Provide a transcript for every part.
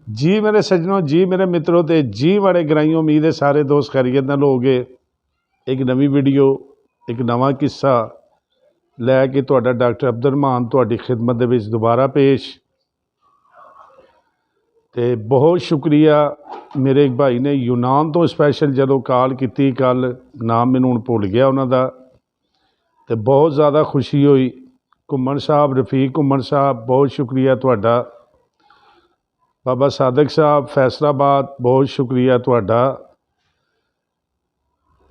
जी मेरे सज्जनों, जी मेरे मित्रों ते जी बड़े ग्राइयों, उम्मीद है सारे दोस्त खैरियत नाल होगे। एक नवी वीडियो, एक नवा किस्सा लैके तुहाडा डॉक्टर अब्दुल रहमान तुहाडी खिदमत दे विच दोबारा पेश। ते बहुत शुक्रिया मेरे एक भाई ने यूनान तो स्पैशल जदों कॉल की कल, नाम मैनूं हुण भुल गया उन्हां दा, ते बहुत ज़्यादा खुशी हुई। घुम्मन साहब, रफीक घुम्मन साहब, बहुत शुक्रिया तुहाडा। बाबा सादक साहब फैसलाबाद, बहुत शुक्रिया तुहाडा।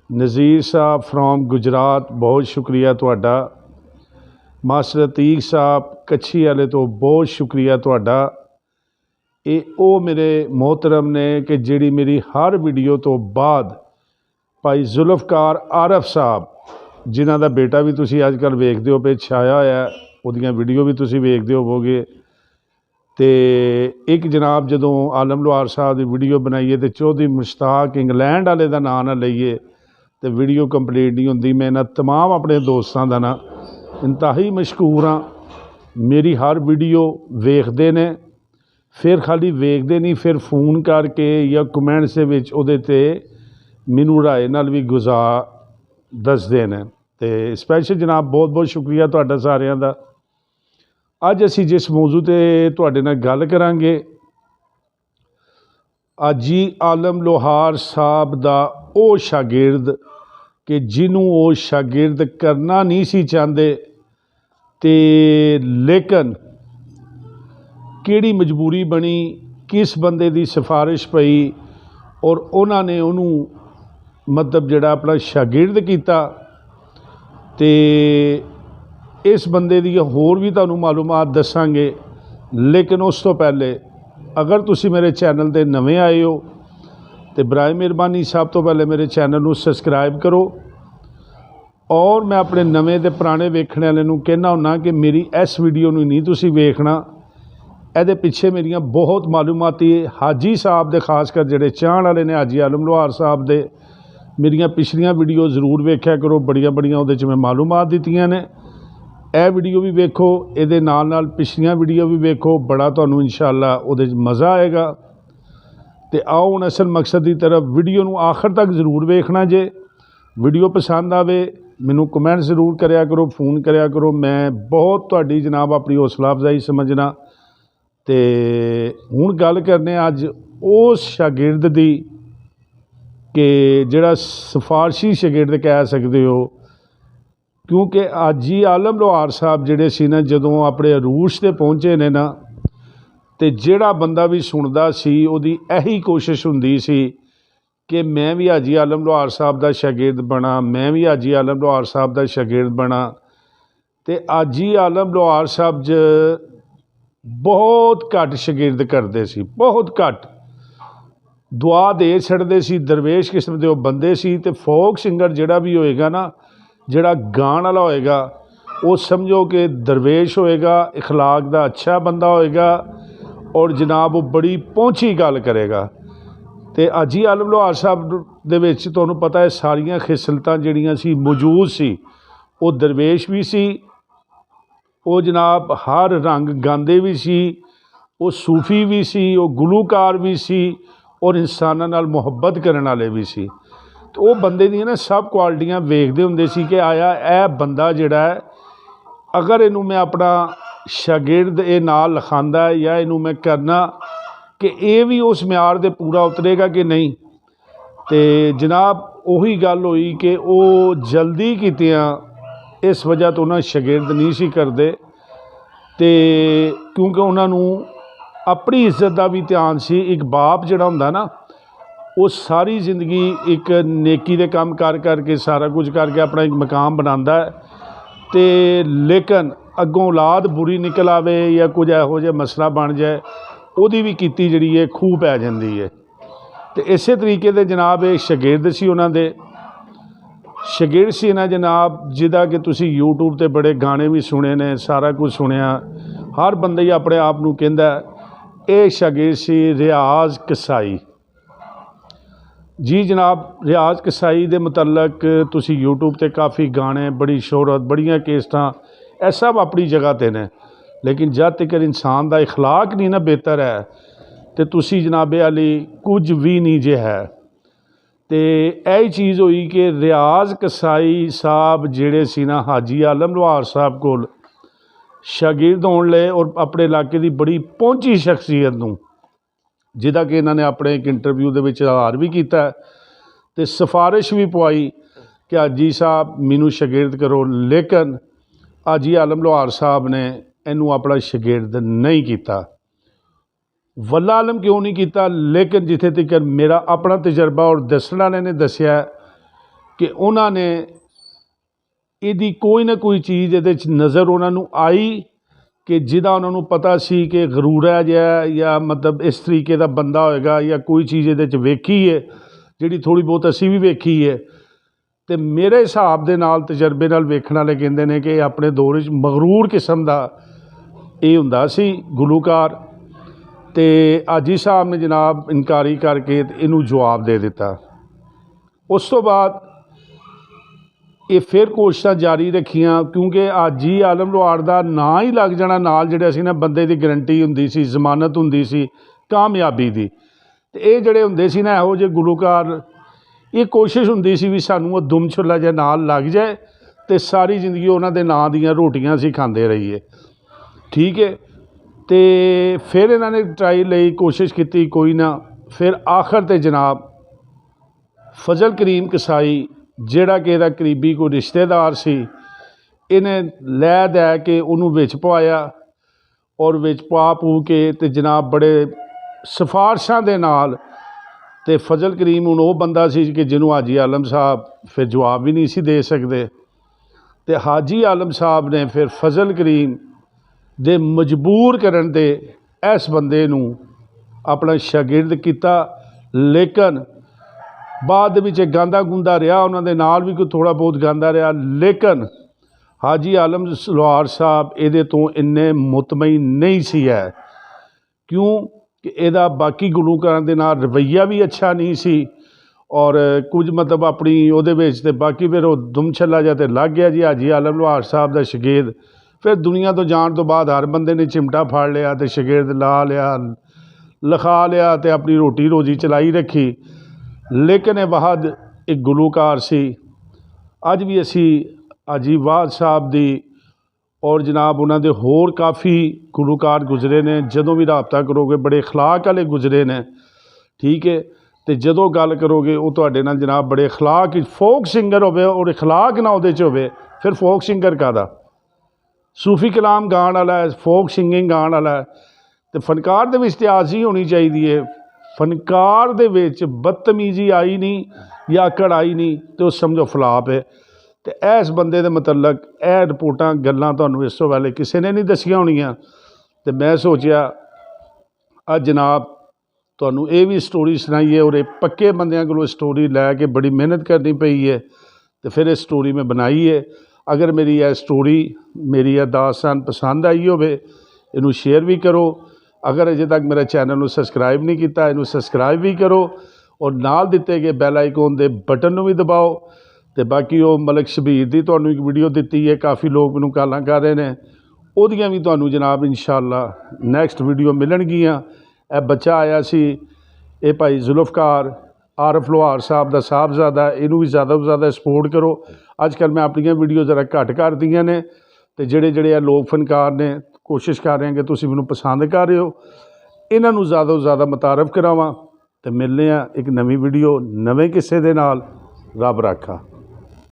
नज़ीर साहब फ्रॉम गुजरात, बहुत शुक्रिया तुहाडा। मास्टर अतीक साहब कच्छी वाले तो बहुत शुक्रिया तुहाडा। ये ओ मेरे मोहतरम ने कि जिहड़ी मेरी हर वीडियो तो बाद भाई जुल्फकार आरफ साहब, जिन्हां दा बेटा भी तुसीं अजकल वेखदे हो पे छाया होया, उहदियां वीडियो भी तुसीं वेखदे होवोगे। तो एक जनाब जदों आलम लोहार साहब की वीडियो बनाइए तो चौधरी मुश्ताक इंग्लैंड वाले का नाम ना लईए तो वीडियो कंप्लीट नहीं होंदी। मैं इन्हां तमाम अपने दोस्तों का ना इंतहाई मशकूर हाँ। मेरी हर वीडियो वेखते ने, फिर खाली वेखते नहीं, फिर फोन करके या कमेंट्स दे विच उहदे ते मैनूं राय नाल भी गुजार दसदे ने। ते स्पैशल जनाब बहुत बहुत शुक्रिया तुहाडा सारियां दा। अज असी जिस मौजू ते तुहाडे नाल गल करांगे, हाजी आलम लोहार साहब दा ओ शागिर्द कि जिन्हों वो शागिर्द करना नहीं सी चाहते, ते लेकिन किहड़ी मजबूरी बनी, किस बंदे दी सिफारिश पई और उन्होंने उन्होंने मतलब जिहड़ा अपना शागिर्द किया। ते इस बंदे दी होर भी तुहानूं मालूमात दसांगे। लेकिन उस तो पहले अगर तुसी मेरे चैनल ते नवे आए हो तो बराए मेहरबानी सब तो पहले मेरे चैनल नूं सबसक्राइब करो। और मैं अपने नवे ते पुराने वेखने वाले नूं कहना हुन्ना कि मेरी इस वीडियो नूं नहीं तुसी वेखना, इहदे पिछे मेरियां बहुत मालूमाती हाजी साहब दे खासकर जिहड़े चाहण वाले ने हाजी आलम लोहार साहब दे, मेरियां पिछलियां वीडियो जरूर वेख्या करो। बड़ियां बड़ियां उहदे च मैं मालूमात दित्तियां ने। यह वीडियो भी वेखो, ये नाल पिछलियां वीडियो भी वेखो, बड़ा तुहानूं इंशाअल्लाह उहदे च मज़ा आएगा। तो आओ हुण असल मकसद की तरफ, वीडियो नूं आखिर तक जरूर वेखना। जे वीडियो पसंद आवे मैनूं कमेंट जरूर करया करो, फोन करया करो। मैं बहुत तुहाडी जनाब अपनी हौसला अफजाई समझना। तो हुण गल करने अज उस शागिर्द दी कि जिहड़ा सिफारशी शागिर्द कह सकते हो, क्योंकि हाजी आलम लोहार साहब जिहड़े सी ना जदों अपने अरूश ते पहुँचे ने ना, तो जिहड़ा बंदा भी सुनदा सी उहदी यही कोशिश हुंदी सी कि मैं भी हाजी आलम लोहार साहब दा शागिर्द बना, मैं भी हाजी आलम लोहार साहब दा शागिर्द बना। तो हाजी आलम लोहार साहब ज बहुत घट शागिर्द करते सी, बहुत घट दुआ दे छड़दे सी। दरवेश किस्म के वो बंदे सी। ते फोक सिंगर जिहड़ा भी होएगा ना, जिहड़ा गाण वाला होएगा, वो समझो कि दरवेश होएगा, इखलाक दा अच्छा बंदा होएगा और जनाब वो बड़ी पहुँची गल करेगा। तो हाजी आलम लोहार साहब दे विच तुहानूं पता है सारियां खिसलतां जिहड़ियां सी मौजूद सी। वो दरवेश भी सी, वो जनाब हर रंग गांदे भी सी, वो सूफी भी सी, वो गुलूकार भी सी और इंसानां नाल मुहब्बत करन वाले भी सी। तो वो बंदे दी ना सब क्वालिटियां वेखदे हुंदे सी कि आया यह बंदा जिहड़ा है, अगर इनू मैं अपना शागिर्द ये नाल लिखांदा है या इनू मैं करना कि ये भी उस म्यार दे पूरा उतरेगा कि नहीं। तो जनाब उही गल हुई कि वो जल्दी कीतियां इस वजह तो उन्हें शागिर्द नहीं सी करते। तो क्योंकि उन्होंने अपनी इज्जत का भी ध्यान सी। एक बाप जिहड़ा हुंदा ना, वो सारी जिंदगी एक नेकी दे काम कर करके सारा कुछ करके अपना एक मकाम बनाता है। तो लेकिन अगों औलाद बुरी निकल आवे या कुछ इहो जिहा मसला बन जाए, उहदी भी कीती जिहड़ी है खूह पै जांदी है। तो इस तरीके दे जनाब एक शागिर्द सी, उन्हां दे शागिर्द सी ना जनाब, जिहदा कि तुसी यूट्यूब ते बड़े गाने भी सुने ने, सारा कुछ सुनिया। हर बंदा ही अपने आप नूं कहंदा ये शागिर्द सी रियाज कसाई। जी जनाब, रियाज कसाई दे मुतलक तुसी यूट्यूब ते काफ़ी गाने, बड़ी शोहरत, बड़ियां केसटां, यह सब अपनी जगह ते ने। लेकिन जब तक इंसान का इखलाक नहीं ना बेहतर है तो तुसी जनाबे अली कुछ भी नहीं जे है। तो यही चीज़ हुई कि रियाज कसाई साहब जेड़े सी ना हाजी आलम लोहार साहब को शागिर्द होने लए और अपने इलाके की बड़ी पहुंची शख्सियत नूं जिहदा कि इन्होंने अपने एक इंटरव्यू के इजहार भी किया तो सिफारिश भी पवाई कि हाजी साहब मैनू शागिर्द करो, लेकिन हाजी आलम लोहार साहब ने इनू अपना शागिर्द नहीं किया। वल्ला आलम क्यों नहीं किया, लेकिन जिथे तक मेरा अपना तजर्बा और दसण वाले ने दसिया कि उन्होंने यदी कोई ना कोई चीज़ ये नज़र उन्होंने आई कि जिदा उन्होंने पता सी कि गरूरा जिहा या मतलब इस तरीके का बंदा होएगा या कोई चीज़ ये वेखी है जिहड़ी थोड़ी बहुत असी भी वेखी है। तो मेरे हिसाब के नाल तजर्बे नाल वेखण वाले कहंदे ने कि अपने दौर च मगरूर किस्म का ये हुंदा सी गुलूकार। तो हाजी साहब ने जनाब इनकारी करके इनू जवाब दे दिता। उस तो बाद ये फिर कोशिशां जारी रखियां, क्योंकि हाजी आलम लोहार दा नां ही लग जाना नाल जिहड़े सी ना बंदे की गारंटी हुंदी सी, जमानत हुंदी सी कामयाबी दी। तो ये जिहड़े हुंदे सी ना इहो जिहे गुलूकार, ये कोशिश हुंदी सी भी सानू वो दुम छुला जिहा नाल लग जाए तो सारी जिंदगी उन्हां दे नां दीयां रोटियां असीं खांदे रहीए। ठीक है, तो फिर इन्होंने ट्राई लई, कोशिश की, कोई ना। फिर आखिर ते जनाब फजल करीम कसाई जिहड़ा कि इहदा करीबी कोई रिश्तेदार सी, इन्हें लै दै के उन्होंने विच पवाया और विच पा पू के ते जनाब बड़े सिफारशां दे नाल ते फजल करीम हुण वो बंदा सी कि जिन्होंने हाजी आलम साहब फिर जवाब भी नहीं सी दे सकते। तो हाजी आलम साहब ने फिर फजल करीम दे मजबूर करन ते इस बंदे नूं अपना शागिर्द किया, लेकिन बाद विच गांदा गुंदा रहा, उन्होंने नाल भी कोई थोड़ा बहुत गांदा रहा, लेकिन हाजी आलम लोहार साहब ये तो इन्ने मुतमईन नहीं सी है। क्यों कि इहदा बाकी गुलूकारां दे नाल रवैया भी अच्छा नहीं सी और कुछ मतलब अपनी उहदे विच ते बाकी फिर वो दुम छला जा लग गया जी हाजी आलम लोहार साहब का शागिर्द। फिर दुनिया तो जाण तो बाद हर बंदे ने चिमटा फड़ लिया तो शागिर्द ला लिया, लिखा लिया तो अपनी रोटी रोजी चलाई रखी। लेकिन ये वाहद एक गुलूकार सी। अज भी असी हाजी वाहद साहब दी और जनाब उन्होंने होर काफ़ी गुलूकार गुजरे ने, जदों भी रबता करोगे बड़े अखलाक वाले गुजरे ने। ठीक है, तो जदों गल करोगे वो तुहाडे नाल जनाब बड़े अखलाक, फोक सिंगर होवे और अखलाक ना उहदे च होवे, फिर फोक सिंगर कादा? सूफी कलाम गाण वाला है, फोक सिंगिंग गाण वाला है। तो फनकार दे विच ते आजी होनी चाहिए। फनकार दे विच बदतमीजी आई नहीं या अकड़ आई नहीं तो उस समझो फलाप है। तो इस बंदे दे मतलब यह रिपोर्टां गल्लां तुहानूं इस तो पहले किसी ने नहीं दसियां होणियां। तो मैं सोचिया अज जनाब तुहानूं ये भी स्टोरी सुनाइए और पक्के बंदियां कोलों स्टोरी लैके बड़ी मेहनत करनी पई है तो फिर इस स्टोरी में बनाई है। अगर मेरी यह स्टोरी, मेरी यह दास्तान पसंद आई होवे, इनू शेयर भी करो। अगर अजे तक मेरा चैनल सबसक्राइब नहीं किया, इनू सबसक्राइब भी करो और नाल दिते गए बैल आइकॉन के बटन नूं भी दबाओ। तो बाकी वो मलिक शबीर की तुहानूं एक वीडियो दी है, काफ़ी लोग मैनूं गालां कर रहे हैं, उहदियां भी तुहानूं जनाब इंशाअल्लाह नैक्सट वीडियो मिलणगियां। यह बच्चा आया सी, ये भाई जुल्फकार आरफ लोहार साहब का साहबजादा, इनू भी ज़्यादा तो ज़्यादा सपोर्ट करो। अजकल मैं अपनी वीडियो ज़रा घट कर दियां ने, तो जिहड़े लोग फनकार ने कोशिश कर रहे हैं कि तुसीं मैनूं पसंद कर रहे हो, इन्हां नूं ज़्यादा तो ज़्यादा मुतारफ करावां। तो मिलने एक नवीं वीडियो नवें किस्से दे नाल। रब राखा।